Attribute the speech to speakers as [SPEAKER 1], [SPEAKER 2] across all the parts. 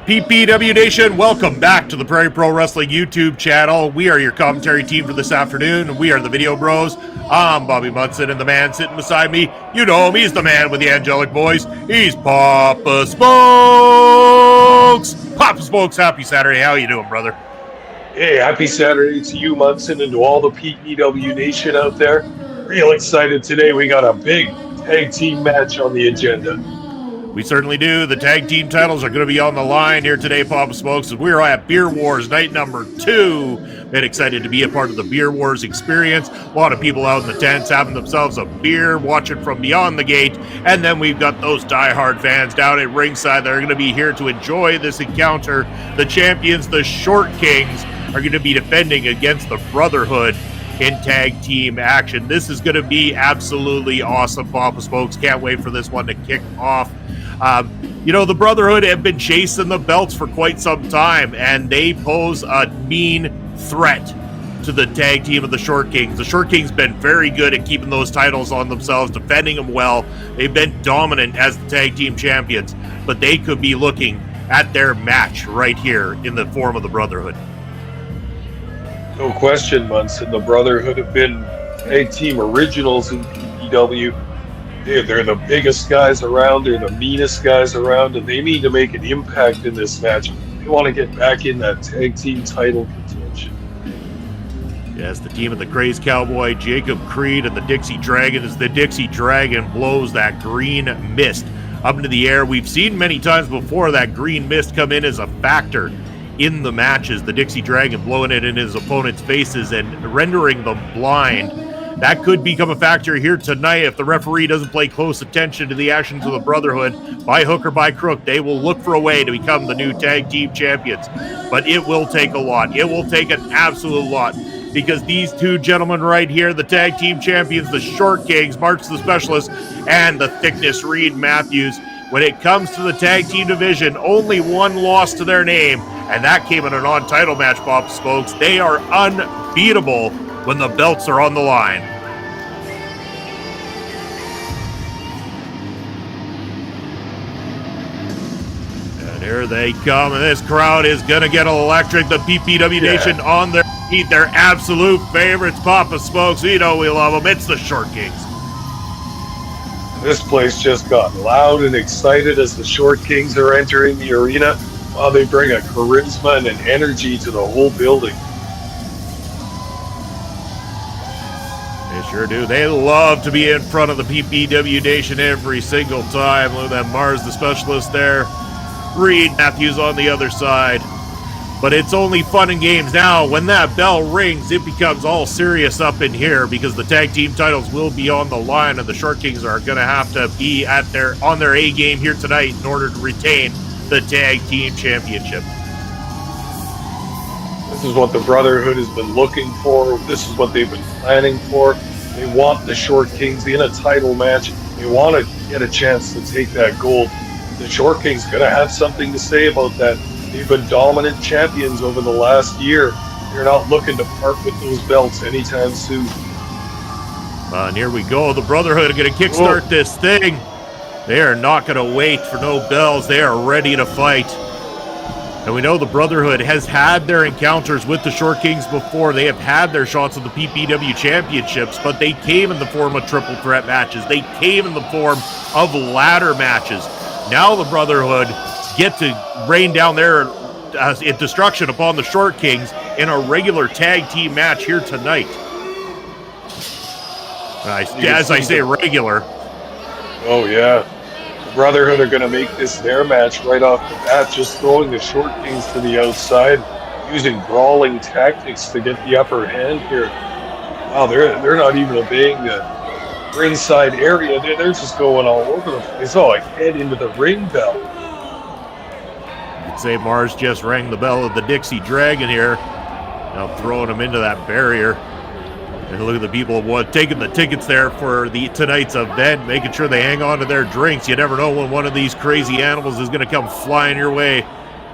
[SPEAKER 1] PPW Nation, welcome back to the Prairie Pro Wrestling YouTube channel. We are your commentary team for this afternoon. We are the Video Bros. I'm Bobby Munson, and the man sitting beside me, you know him, he's the man with the angelic voice. He's Papa Smokes! Papa Smokes, happy Saturday. How you doing, brother?
[SPEAKER 2] Hey, happy Saturday to you, Munson, and to all the PPW Nation out there. Real excited today. We got a big tag team match on the agenda.
[SPEAKER 1] We certainly do. The tag team titles are going to be on the line here today, Papa Smokes, as we're at Beer Wars night number 2. Been excited to be a part of the Beer Wars experience. A lot of people out in the tents having themselves a beer, watching from beyond the gate. And then we've got those diehard fans down at ringside that are going to be here to enjoy this encounter. The champions, the Short Kings, are going to be defending against the Brotherhood in tag team action. This is going to be absolutely awesome, Papa Smokes. Can't wait for this one to kick off. The Brotherhood have been chasing the belts for quite some time, and they pose a mean threat to the tag team of the Short Kings. The Short Kings been very good at keeping those titles on themselves, defending them well. They've been dominant as the tag team champions, but they could be looking at their match right here in the form of the Brotherhood.
[SPEAKER 2] No question, Munson. The Brotherhood have been tag team originals in PPW. They're the biggest guys around, they're the meanest guys around, and they need to make an impact in this match. They want to get back in that tag team title contention.
[SPEAKER 1] Yes, the team of the Crazed Cowboy, Jacob Creed, and the Dixie Dragon, as the Dixie Dragon blows that green mist up into the air. We've seen many times before that green mist come in as a factor in the matches. The Dixie Dragon blowing it in his opponent's faces and rendering them blind. That could become a factor here tonight if the referee doesn't pay close attention to the actions of the Brotherhood. By hook or by crook, they will look for a way to become the new tag team champions. But it will take a lot. It will take an absolute lot, because these two gentlemen right here, the tag team champions, the Short Kings, March the Specialist, and the Thickness Reed Matthews, when it comes to the tag team division, only one loss to their name, and that came in a non-title match, Papa Smokes. They are unbeatable when the belts are on the line. And here they come, and this crowd is going to get electric. The PPW Nation on their feet, their absolute favorites, Papa Smokes. You know we love them. It's the Short Kings.
[SPEAKER 2] This place just got loud and excited as the Short Kings are entering the arena. While they bring a charisma and an energy to the whole building.
[SPEAKER 1] They sure do. They love to be in front of the PPW Nation every single time. Look at that, Mars the Specialist there. Reed Matthews on the other side. But it's only fun and games now. When that bell rings, it becomes all serious up in here, because the tag team titles will be on the line, and the Short Kings are going to have to be on their A game here tonight in order to retain the tag team championship.
[SPEAKER 2] This is what the Brotherhood has been looking for. This is what they've been planning for. They want the Short Kings in a title match. They want to get a chance to take that gold. The Short Kings going to have something to say about that. They've been dominant champions over the last year. They're not looking to part with those belts anytime soon.
[SPEAKER 1] And here we go. The Brotherhood are going to kickstart this thing. They are not going to wait for no bells. They are ready to fight. And we know the Brotherhood has had their encounters with the Short Kings before. They have had their shots at the PPW Championships, but they came in the form of triple threat matches. They came in the form of ladder matches. Now the Brotherhood get to rain down their destruction upon the Short Kings in a regular tag team match here tonight. As I say regular.
[SPEAKER 2] Oh, yeah. Brotherhood are going to make this their match right off the bat, just throwing the Short Kings to the outside, using brawling tactics to get the upper hand here. Wow, they're not even obeying the ringside area. They're just going all over the place. Oh, I head into the ring bell.
[SPEAKER 1] You could say Mars just rang the bell of the Dixie Dragon here. Now throwing them into that barrier. And look at the people taking the tickets there for tonight's event, making sure they hang on to their drinks. You never know when one of these crazy animals is going to come flying your way.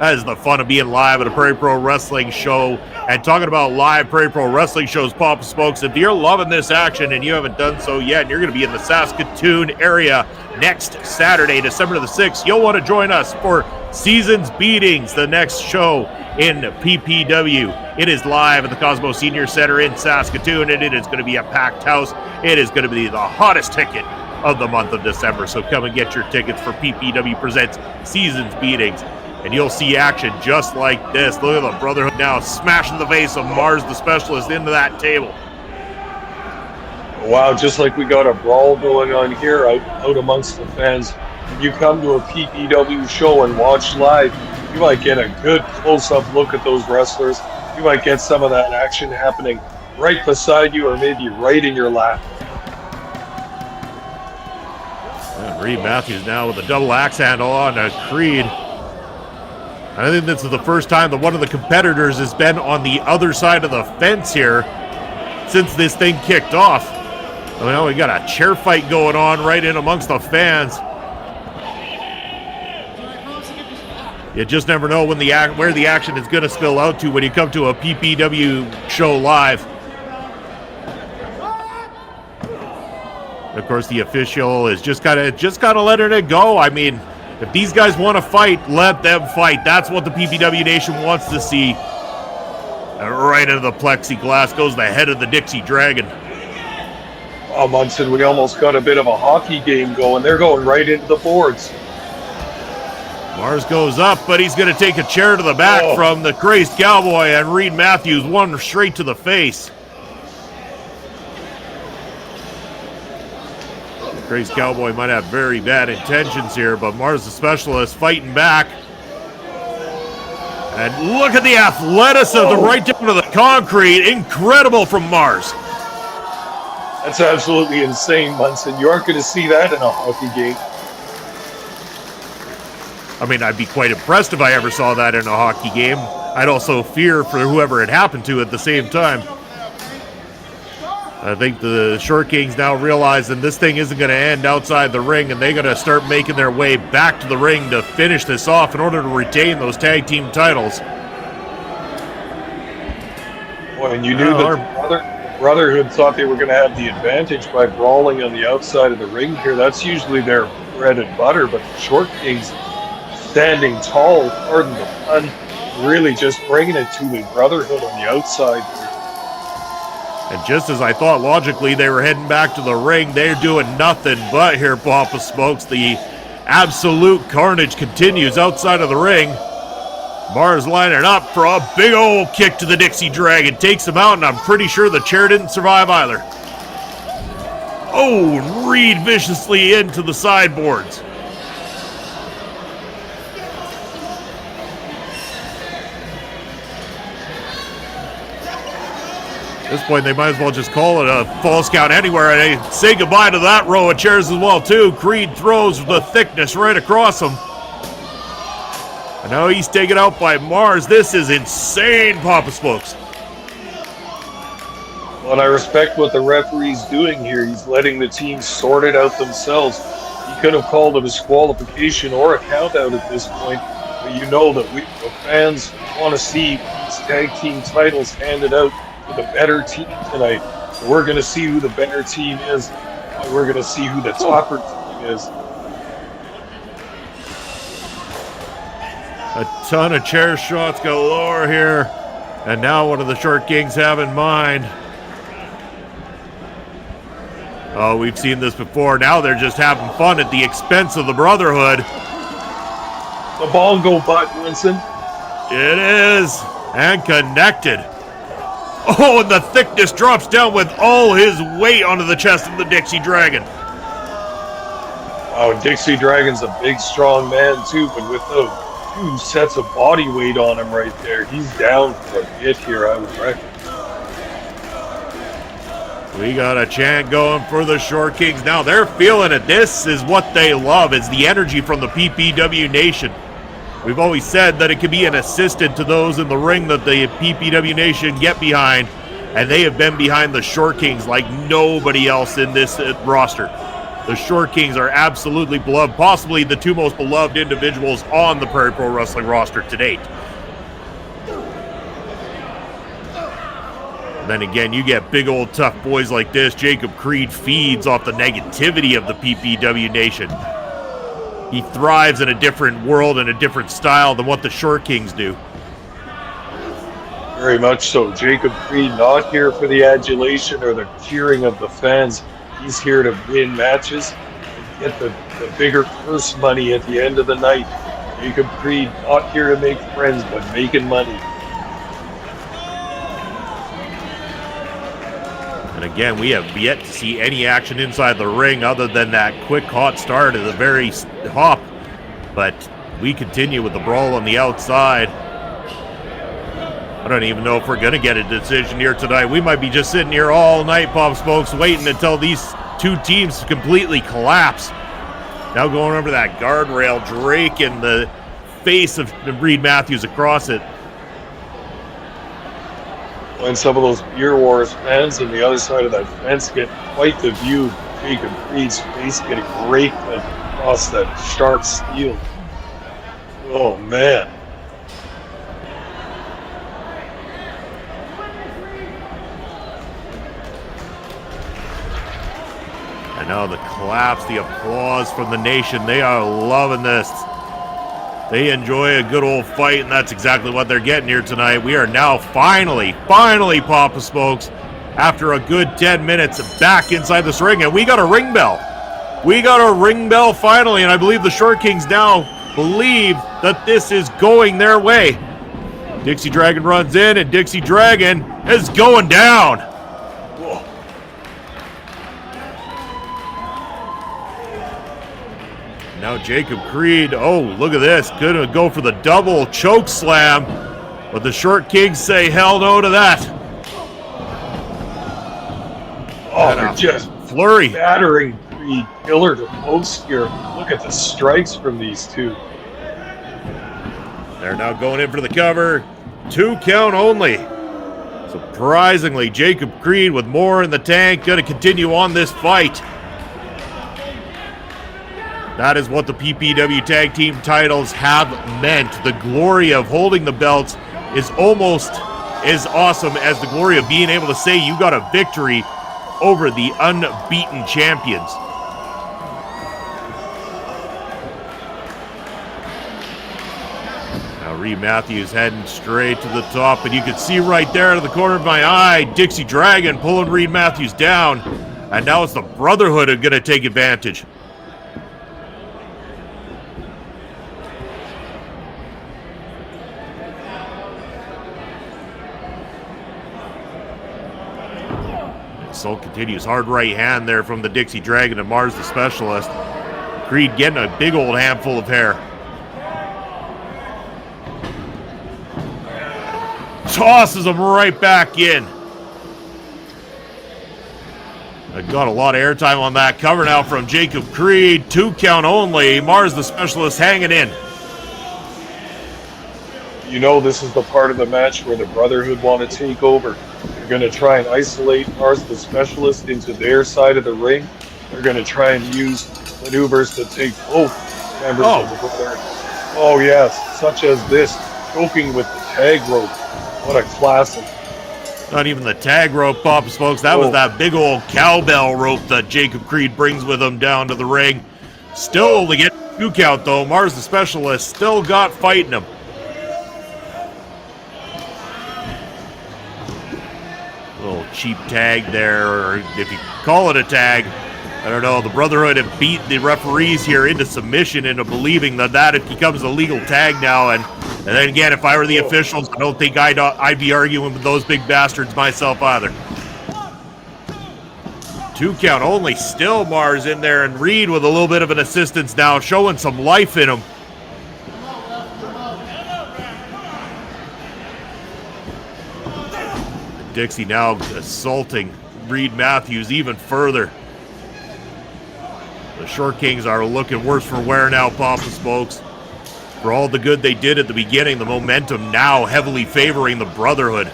[SPEAKER 1] That is the fun of being live at a Prairie Pro Wrestling show. And talking about live Prairie Pro Wrestling shows, Papa Smokes, if you're loving this action and you haven't done so yet, and you're going to be in the Saskatoon area next Saturday, December the 6th. You'll want to join us for Seasons Beatings, the next show in PPW. It is live at the Cosmo Senior Center in Saskatoon, and it is going to be a packed house. It is going to be the hottest ticket of the month of December, so come and get your tickets for PPW Presents Seasons Beatings, and you'll see action just like this. Look at the Brotherhood now smashing the face of Mars the Specialist into that table.
[SPEAKER 2] Wow, just like we got a brawl going on here out amongst the fans. If you come to a PPW show and watch live, you might get a good close-up look at those wrestlers. You might get some of that action happening right beside you or maybe right in your lap.
[SPEAKER 1] And Reed Matthews now with a double axe handle on Creed. I think this is the first time that one of the competitors has been on the other side of the fence here since this thing kicked off. Well, we got a chair fight going on right in amongst the fans. You just never know when where the action is going to spill out to when you come to a PPW show live. Of course, the official is just kind of letting it go. I mean, if these guys want to fight, let them fight. That's what the PPW Nation wants to see. And right into the plexiglass goes the head of the Dixie Dragon.
[SPEAKER 2] Oh, Munson, we almost got a bit of a hockey game going. They're going right into the boards.
[SPEAKER 1] Mars goes up, but he's going to take a chair to the back from the crazed cowboy, and Reed Matthews one straight to the face. The crazed cowboy might have very bad intentions here, but Mars the Specialist fighting back. And look at the athleticism right down to the concrete. Incredible from Mars.
[SPEAKER 2] That's absolutely insane, Munson. You aren't going to see that in a hockey game.
[SPEAKER 1] I mean, I'd be quite impressed if I ever saw that in a hockey game. I'd also fear for whoever it happened to at the same time. I think the Short Kings now realizing this thing isn't going to end outside the ring, and they're going to start making their way back to the ring to finish this off in order to retain those tag team titles.
[SPEAKER 2] Boy, and you knew that Brotherhood thought they were going to have the advantage by brawling on the outside of the ring here. That's usually their bread and butter, but the Short Kings standing tall, pardon the pun, really just bringing it to the Brotherhood on the outside.
[SPEAKER 1] And just as I thought logically they were heading back to the ring, they're doing nothing but here, Papa Smokes. The absolute carnage continues outside of the ring. Mars lining up for a big old kick to the Dixie Dragon. Takes him out, and I'm pretty sure the chair didn't survive either. Oh, Reed viciously into the sideboards. At this point, they might as well just call it a false count anywhere, and they say goodbye to that row of chairs as well, too. Creed throws the thickness right across him. And now he's taken out by Mars. This is insane, Papa Smokes.
[SPEAKER 2] Well, I respect what the referee's doing here. He's letting the teams sort it out themselves. He could have called it a disqualification or a count out at this point, but you know that the fans want to see these tag team titles handed out to the better team tonight. So we're going to see who the better team is, and we're going to see who the topper team is.
[SPEAKER 1] A ton of chair shots galore here. And now what do the Short Kings have in mind? Oh, we've seen this before. Now they're just having fun at the expense of the Brotherhood.
[SPEAKER 2] The bongo butt, Winston.
[SPEAKER 1] It is. And connected. Oh, and the thickness drops down with all his weight onto the chest of the Dixie Dragon.
[SPEAKER 2] Wow, Dixie Dragon's a big, strong man, too, but with those 2 sets of body weight on him right there, he's down for a bit here, I would reckon.
[SPEAKER 1] We got a chant going for the Short Kings. Now they're feeling it. This is what they love. It's the energy from the PPW Nation. We've always said that it can be an assistant to those in the ring that the PPW Nation get behind, and they have been behind the Short Kings like nobody else in this roster. The Short Kings are absolutely beloved, possibly the 2 most beloved individuals on the Prairie Pro Wrestling roster to date. then again, you get big old tough boys like this. Jacob Creed feeds off the negativity of the PPW Nation. He thrives in a different world and a different style than what the Short Kings do.
[SPEAKER 2] Very much so. Jacob Creed not here for the adulation or the cheering of the fans. He's here to win matches and get the bigger purse money at the end of the night. Jacob Creed not here to make friends, but making money.
[SPEAKER 1] And again, we have yet to see any action inside the ring other than that quick hot start at the very hop. But we continue with the brawl on the outside. I don't even know if we're going to get a decision here tonight. We might be just sitting here all night, Pop Smokes, waiting until these two teams completely collapse. Now going over that guardrail, Drake in the face of Reed Matthews across it.
[SPEAKER 2] When some of those Beer Wars fans on the other side of that fence get quite the view of Jacob Creed's face getting raked across that sharp steel. Oh, man.
[SPEAKER 1] I know the claps, the applause from the nation. They are loving this. They enjoy a good old fight, and that's exactly what they're getting here tonight. We are now finally, Papa Smokes, after a good 10 minutes, back inside this ring, and we got a ring bell. We got a ring bell finally, and I believe the Short Kings now believe that this is going their way. Dixie Dragon runs in, and Dixie Dragon is going down. Now Jacob Creed, oh, look at this, gonna go for the double choke slam, but the Short Kings say hell no to that.
[SPEAKER 2] Oh, they're just
[SPEAKER 1] flurry.
[SPEAKER 2] Battering Creed, killer to post here. Look at the strikes from these two.
[SPEAKER 1] They're now going in for the cover, 2 count only. Surprisingly, Jacob Creed with more in the tank, gonna continue on this fight. That is what the PPW Tag Team titles have meant. The glory of holding the belts is almost as awesome as the glory of being able to say you got a victory over the unbeaten champions. Now Reed Matthews heading straight to the top, and you can see right there out of the corner of my eye, Dixie Dragon pulling Reed Matthews down, and now it's the Brotherhood who are going to take advantage. Assault continues. Hard right hand there from the Dixie Dragon and Mars the Specialist. Creed getting a big old handful of hair. Tosses him right back in. I got a lot of airtime on that cover now from Jacob Creed. 2 count only. Mars the Specialist hanging in.
[SPEAKER 2] You know this is the part of the match where the Brotherhood want to take over. They're going to try and isolate Mars the Specialist into their side of the ring. They're going to try and use maneuvers to take both members of the Brotherhood. Oh yes, such as this, choking with the tag rope. What a classic.
[SPEAKER 1] Not even the tag rope, Papa Smokes. That was that big old cowbell rope that Jacob Creed brings with him down to the ring. Still only get 2 count though. Mars the Specialist still got fighting him. Little cheap tag there, or if you call it a tag, I don't know. The Brotherhood have beat the referees here into submission, into believing that it becomes a legal tag now. And then again, if I were the officials, I don't think I'd be arguing with those big bastards myself either. 2 count only, still Mars in there, and Reed with a little bit of an assistance now, showing some life in him. Dixie now assaulting Reed Matthews even further. The Short Kings are looking worse for wear now, Papa Smokes. For all the good they did at the beginning, the momentum now heavily favoring the Brotherhood.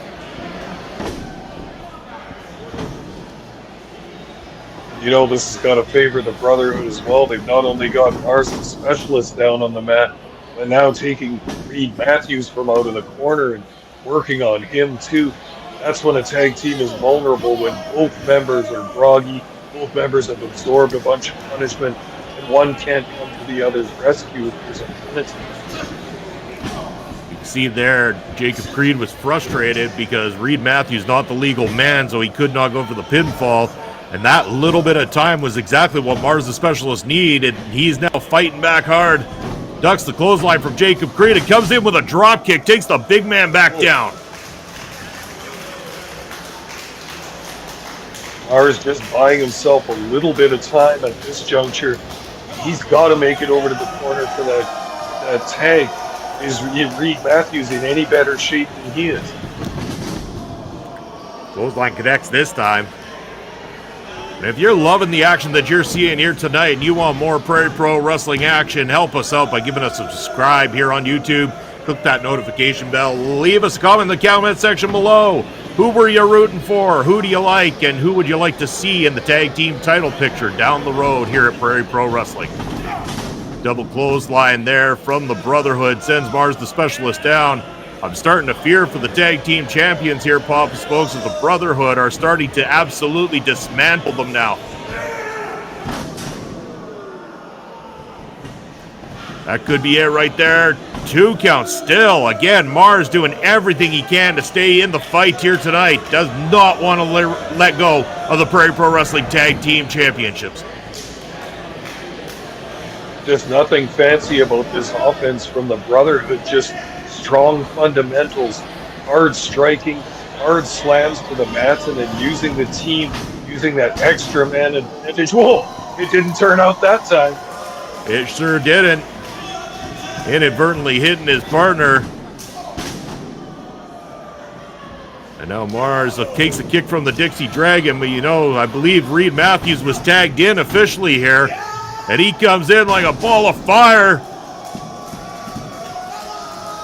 [SPEAKER 2] You know, this has got to favor the Brotherhood as well. They've not only got Mars the Specialist down on the mat, but now taking Reed Matthews from out of the corner and working on him too. That's when a tag team is vulnerable, when both members are groggy, both members have absorbed a bunch of punishment, and one can't come to the other's rescue if there's a penalty.
[SPEAKER 1] You can see there, Jacob Creed was frustrated because Reed Matthews not the legal man, so he could not go for the pinfall. And that little bit of time was exactly what Mars the Specialist needed. He's now fighting back hard. Ducks the clothesline from Jacob Creed and comes in with a drop kick, takes the big man back down.
[SPEAKER 2] Mars just buying himself a little bit of time at this juncture. He's got to make it over to the corner for that tag. Is Reed Matthews in any better shape than he is?
[SPEAKER 1] Clothesline connects this time. And if you're loving the action that you're seeing here tonight and you want more Prairie Pro Wrestling action, help us out by giving us a subscribe here on YouTube. Click that notification bell. Leave us a comment in the comment section below. Who were you rooting for? Who do you like? And who would you like to see in the tag team title picture down the road here at Prairie Pro Wrestling? Double clothesline there from the Brotherhood sends Mars the Specialist down. I'm starting to fear for the tag team champions here, Papa Smokes, as the Brotherhood are starting to absolutely dismantle them now. That could be it right there. 2 count still. Again, Mars doing everything he can to stay in the fight here tonight. Does not want to let go of the Prairie Pro Wrestling Tag Team Championships.
[SPEAKER 2] Just nothing fancy about this offense from the Brotherhood. Just strong fundamentals, hard striking, hard slams to the mats, and then using the team, using that extra man advantage. Whoa, it didn't turn out that time.
[SPEAKER 1] It sure didn't. Inadvertently hitting his partner. And now Mars takes a kick from the Dixie Dragon, but I believe Reed Matthews was tagged in officially here. And he comes in like a ball of fire.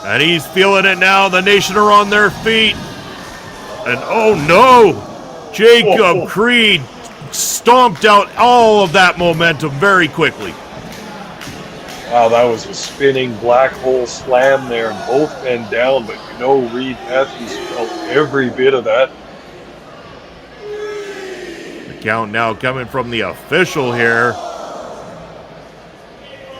[SPEAKER 1] And he's feeling it now. The Nation are on their feet. And oh no! Jacob Creed stomped out all of that momentum very quickly.
[SPEAKER 2] Wow, that was a spinning black hole slam there, and both men down, but Reed Matthews felt every bit of that.
[SPEAKER 1] The count now coming from the official here.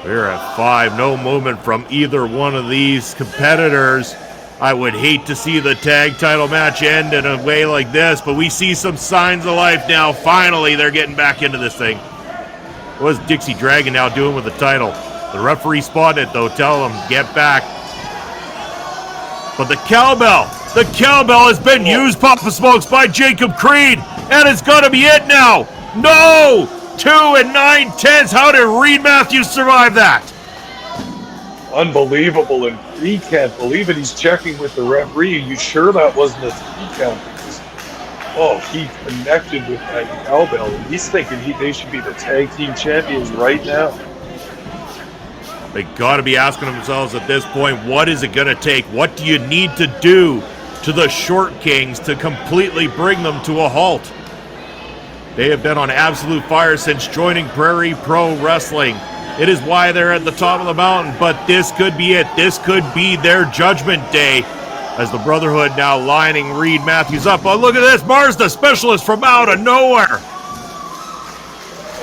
[SPEAKER 1] We're at 5. No movement from either one of these competitors. I would hate to see the tag title match end in a way like this, but we see some signs of life now. Finally, they're getting back into this thing. What's Dixie Dragon now doing with the title? The referee spotted it, though. Tell him, get back. But the cowbell has been used, Papa Smokes, by Jacob Creed, and it's got to be it now. No! 2 9/10. How did Reed Matthews survive that?
[SPEAKER 2] Unbelievable, and Creed can't believe it. He's checking with the referee. Are you sure that wasn't a 3 count? He connected with that cowbell, and he's thinking they should be the tag team champions right now.
[SPEAKER 1] They got to be asking themselves at this point, what is it going to take? What do you need to do to the Short Kings to completely bring them to a halt? They have been on absolute fire since joining Prairie Pro Wrestling. It is why they're at the top of the mountain, but this could be it. This could be their judgment day as the Brotherhood now lining Reed Matthews up. Oh, look at this. Mars the Specialist from out of nowhere.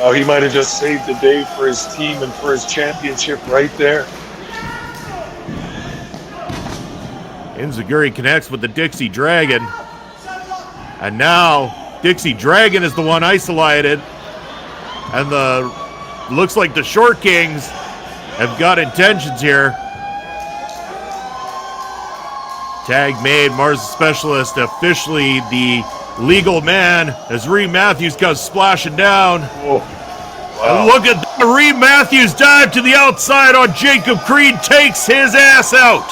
[SPEAKER 2] Oh, he might have just saved the day for his team and for his championship right there.
[SPEAKER 1] Enziguri connects with the Dixie Dragon. And now Dixie Dragon is the one isolated. And looks like the Short Kings have got intentions here. Tag made. Mars the Specialist officially the legal man as Reed Matthews comes splashing down.
[SPEAKER 2] Whoa. Wow.
[SPEAKER 1] And look at that. Reed Matthews dive to the outside on Jacob Creed, takes his ass out.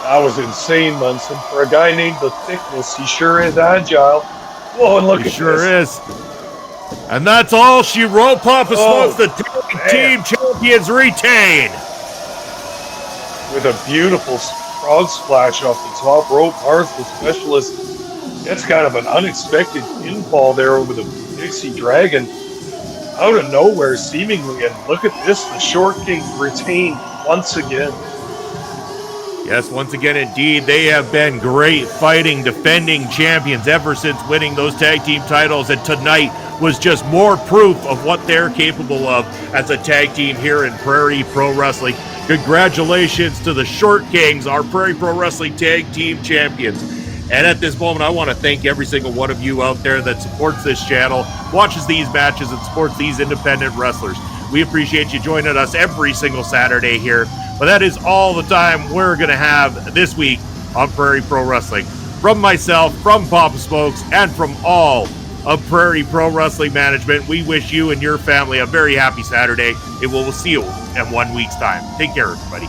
[SPEAKER 2] That was insane, Munson. For a guy named The Thickness, he sure is agile. Whoa, and look at this.
[SPEAKER 1] He sure is. And that's all she wrote. Papa Smokes, the tag team champions retain.
[SPEAKER 2] With a beautiful frog splash off the top rope, Mars the Specialist gets kind of an unexpected pinfall there over the Dixie Dragon. Out of nowhere, seemingly. And look at this, the Short Kings retain once again.
[SPEAKER 1] Yes, once again, indeed, they have been great fighting, defending champions ever since winning those tag team titles, and tonight was just more proof of what they're capable of as a tag team here in Prairie Pro Wrestling. Congratulations to the Short Kings, our Prairie Pro Wrestling Tag Team Champions. And at this moment, I want to thank every single one of you out there that supports this channel, watches these matches, and supports these independent wrestlers. We appreciate you joining us every single Saturday here. But that is all the time we're going to have this week on Prairie Pro Wrestling. From myself, from Papa Smokes, and from all of Prairie Pro Wrestling Management, we wish you and your family a very happy Saturday, and we'll see you in 1 week's time. Take care, everybody.